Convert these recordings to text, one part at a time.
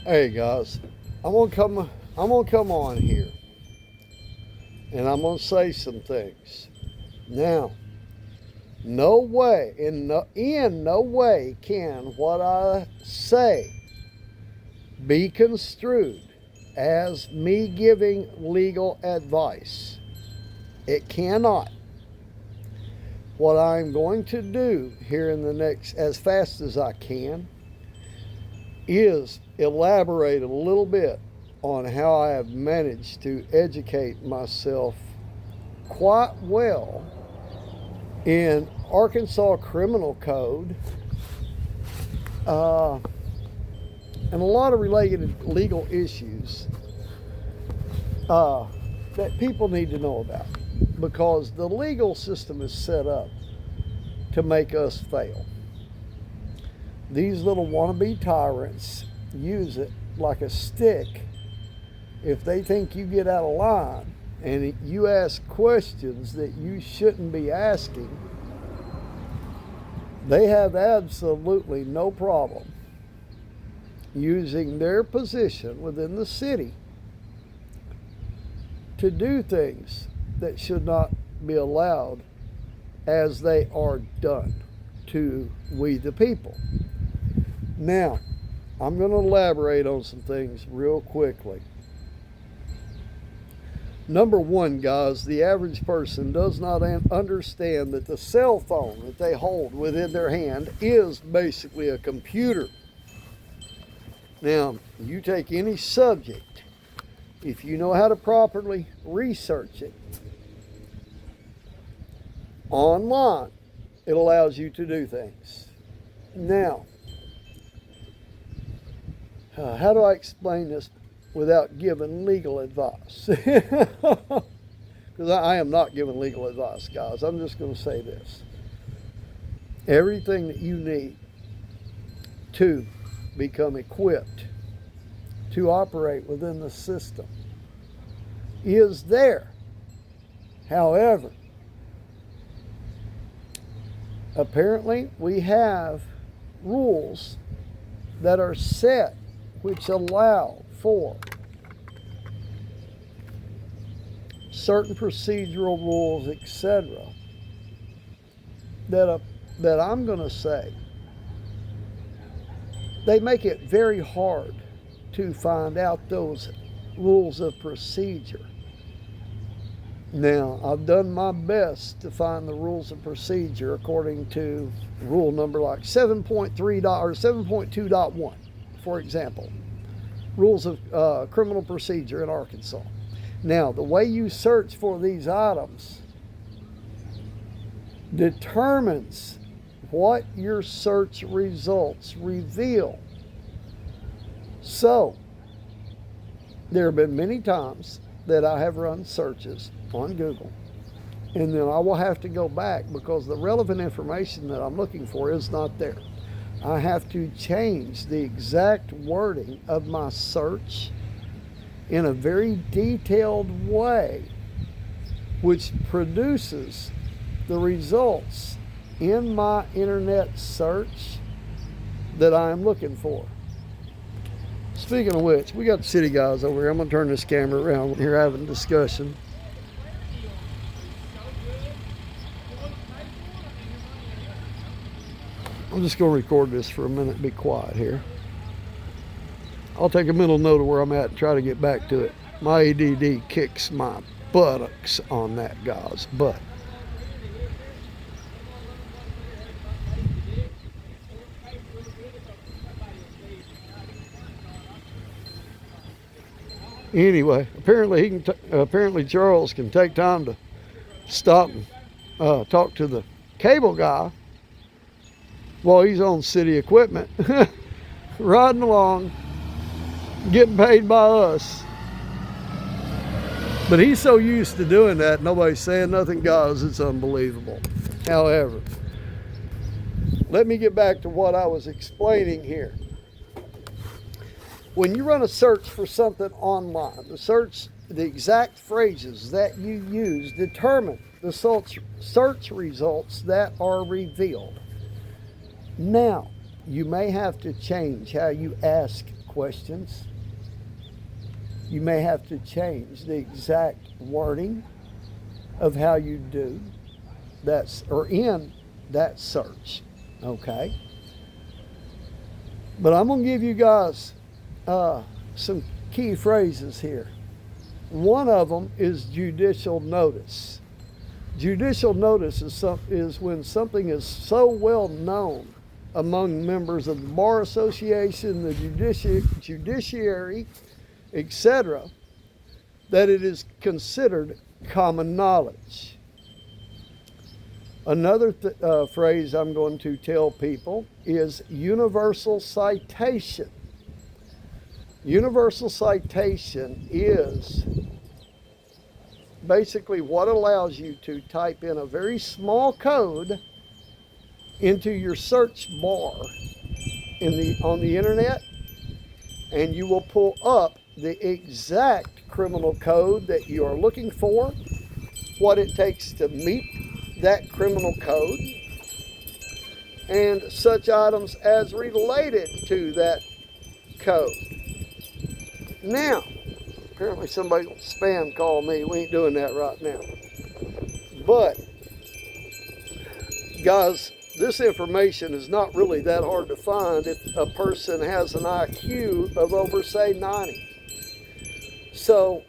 Hey guys, I'm gonna come on here and I'm gonna say some things. Now, in no way can what I say be construed as me giving legal advice. It cannot. What I'm going to do here in the next, as fast as I can, is elaborate a little bit on how I have managed to educate myself quite well in Arkansas Criminal Code and a lot of related legal issues that people need to know about, because the legal system is set up to make us fail. These little wannabe tyrants use it like a stick. If they think you get out of line and you ask questions that you shouldn't be asking, they have absolutely no problem using their position within the city to do things that should not be allowed as they are done to we the people. Now, I'm going to elaborate on some things real quickly. Number one, guys, the average person does not understand that the cell phone that they hold within their hand is basically a computer. Now, you take any subject, if you know how to properly research it online, it allows you to do things. Now, how do I explain this without giving legal advice? Because I am not giving legal advice, guys. I'm just going to say this. Everything that you need to become equipped to operate within the system is there. However, apparently we have rules that are set which allow for certain procedural rules, etc., that I'm going to say they make it very hard to find out those rules of procedure. Now, I've done my best to find the rules of procedure according to rule number like 7.3 or 7.2.1, for example, rules of criminal procedure in Arkansas. Now, the way you search for these items determines what your search results reveal. So, there have been many times that I have run searches on Google, and then I will have to go back because the relevant information that I'm looking for is not there. I have to change the exact wording of my search in a very detailed way, which produces the results in my internet search that I am looking for. Speaking of which, we got the city guys over here. I'm going to turn this camera around. We're here having a discussion. I'm just going to record this for a minute. Be quiet here. I'll take a mental note of where I'm at and try to get back to it. My ADD kicks my buttocks on that, guys. But anyway, apparently Charles can take time to stop and talk to the cable guy while he's on city equipment, riding along, getting paid by us. But he's so used to doing that, nobody's saying nothing, guys. It's unbelievable. However, let me get back to what I was explaining here. When you run a search for something online, the exact phrases that you use determine the search results that are revealed. Now, you may have to change how you ask questions. You may have to change the exact wording of how you do that or in that search. Okay? But I'm going to give you guys some key phrases here. One of them is judicial notice. Judicial notice is when something is so well known among members of the Bar Association, the judiciary, etc., that it is considered common knowledge. Another phrase I'm going to tell people is universal citation. Universal citation is basically what allows you to type in a very small code into your search bar on the internet, and you will pull up the exact criminal code that you are looking for, what it takes to meet that criminal code, and such items as related to that code. Now, apparently somebody will spam call me. We ain't doing that right now. But, guys, this information is not really that hard to find if a person has an IQ of over, say, 90. So,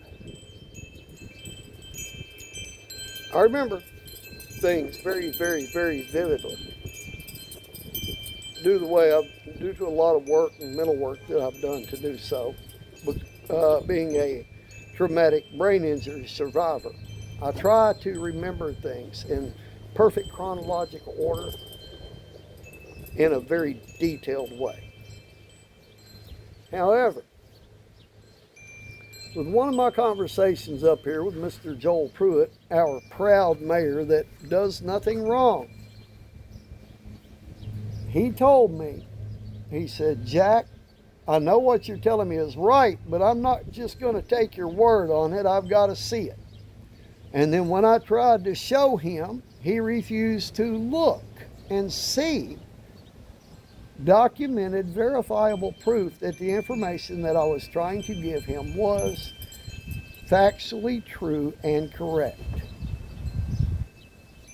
I remember things very, very, very vividly due to a lot of work and mental work that I've done to do so. Being a traumatic brain injury survivor, I try to remember things in perfect chronological order in a very detailed way. However, with one of my conversations up here with Mr. Joel Pruitt, our proud mayor that does nothing wrong, he told me, he said, "Jack, I know what you're telling me is right, but I'm not just going to take your word on it. I've got to see it." And then when I tried to show him, he refused to look and see documented, verifiable proof that the information that I was trying to give him was factually true and correct.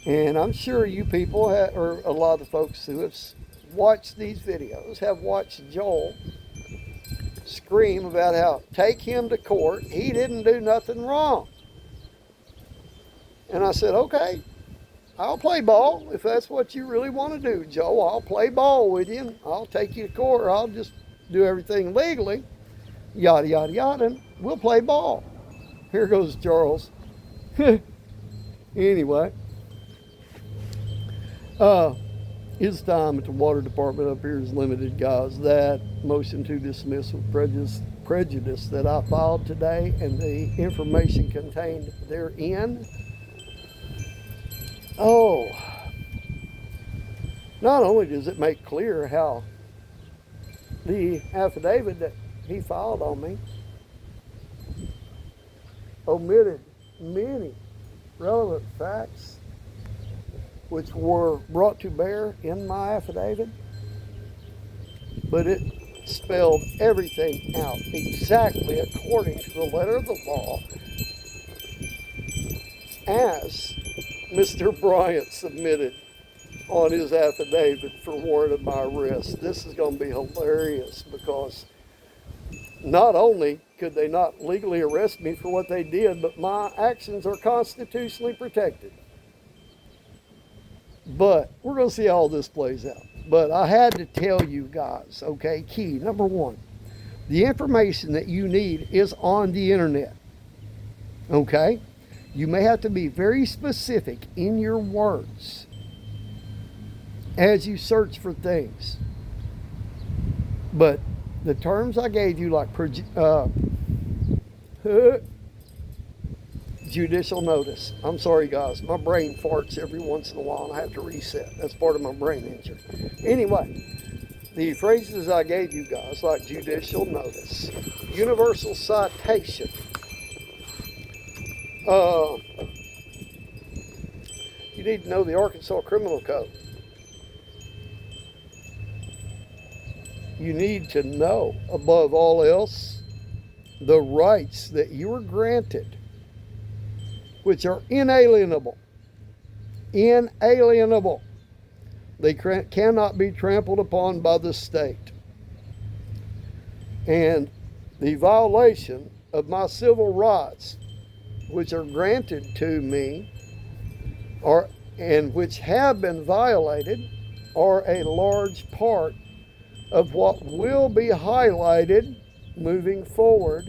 And I'm sure you people, or a lot of the folks who have watched these videos, have watched Joel scream about how take him to court, he didn't do nothing wrong. And I said, okay, I'll play ball if that's what you really want to do, Joe. I'll play ball with you. I'll take you to court, or I'll just do everything legally, yada, yada, yada, and we'll play ball. Here goes Charles. Anyway, his time at the water department up here is limited, guys. That motion to dismiss with prejudice that I filed today and the information contained therein, not only does it make clear how the affidavit that he filed on me omitted many relevant facts which were brought to bear in my affidavit, but it spelled everything out exactly according to the letter of the law as Mr. Bryant submitted on his affidavit for warrant of my arrest. This is going to be hilarious because not only could they not legally arrest me for what they did, but my actions are constitutionally protected. But we're going to see how this plays out. But I had to tell you guys, okay, key number one, the information that you need is on the internet, okay? You may have to be very specific in your words as you search for things. But the terms I gave you, like judicial notice. I'm sorry, guys. My brain farts every once in a while, and I have to reset. That's part of my brain injury. Anyway, the phrases I gave you guys, like judicial notice, universal citation, you need to know the Arkansas Criminal Code. you need to know, above all else, the rights that you are granted, which are inalienable. Inalienable. They cannot be trampled upon by the state. And the violation of my civil rights, which are granted to me, and which have been violated, are a large part of what will be highlighted moving forward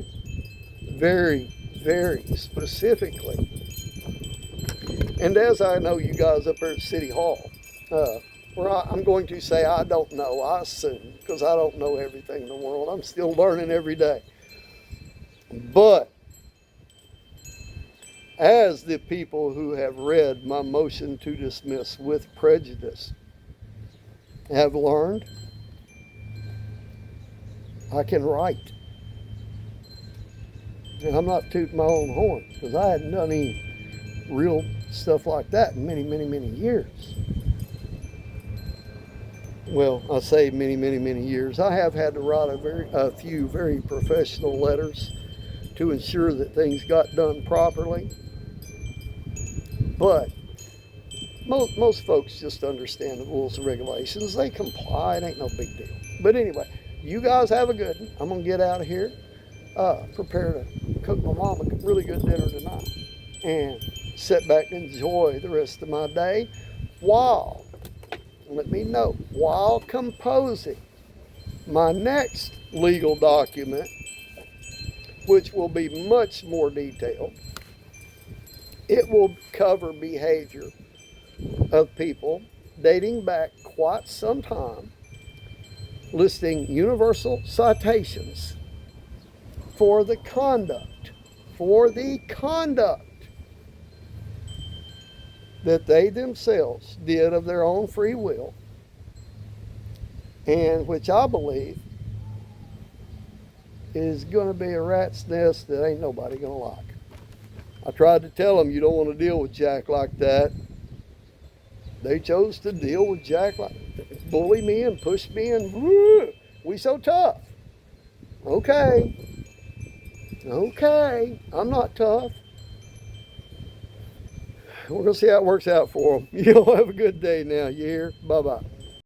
very, very specifically. And as I know you guys up there at City Hall, where I'm going to say I don't know, I assume, because I don't know everything in the world. I'm still learning every day. But as the people who have read my motion to dismiss with prejudice have learned, I can write. And I'm not tooting my own horn, because I hadn't done any real stuff like that in many, many, many years. Well, I say many, many, many years. I have had to write a few very professional letters to ensure that things got done properly. But most folks just understand the rules and regulations. They comply. It ain't no big deal. But anyway, you guys have a good one. I'm going to get out of here. Prepare to cook my mom a really good dinner tonight. And sit back and enjoy the rest of my day while composing my next legal document, which will be much more detailed. It will cover behavior of people dating back quite some time, listing universal citations for the conduct that they themselves did of their own free will, and which I believe is going to be a rat's nest that ain't nobody going to like. I tried to tell them you don't want to deal with Jack like that. They chose to deal with Jack like bully me and push me and woo, we so tough. Okay, I'm not tough. We're going to see how it works out for them. You all have a good day now. You hear? Bye-bye.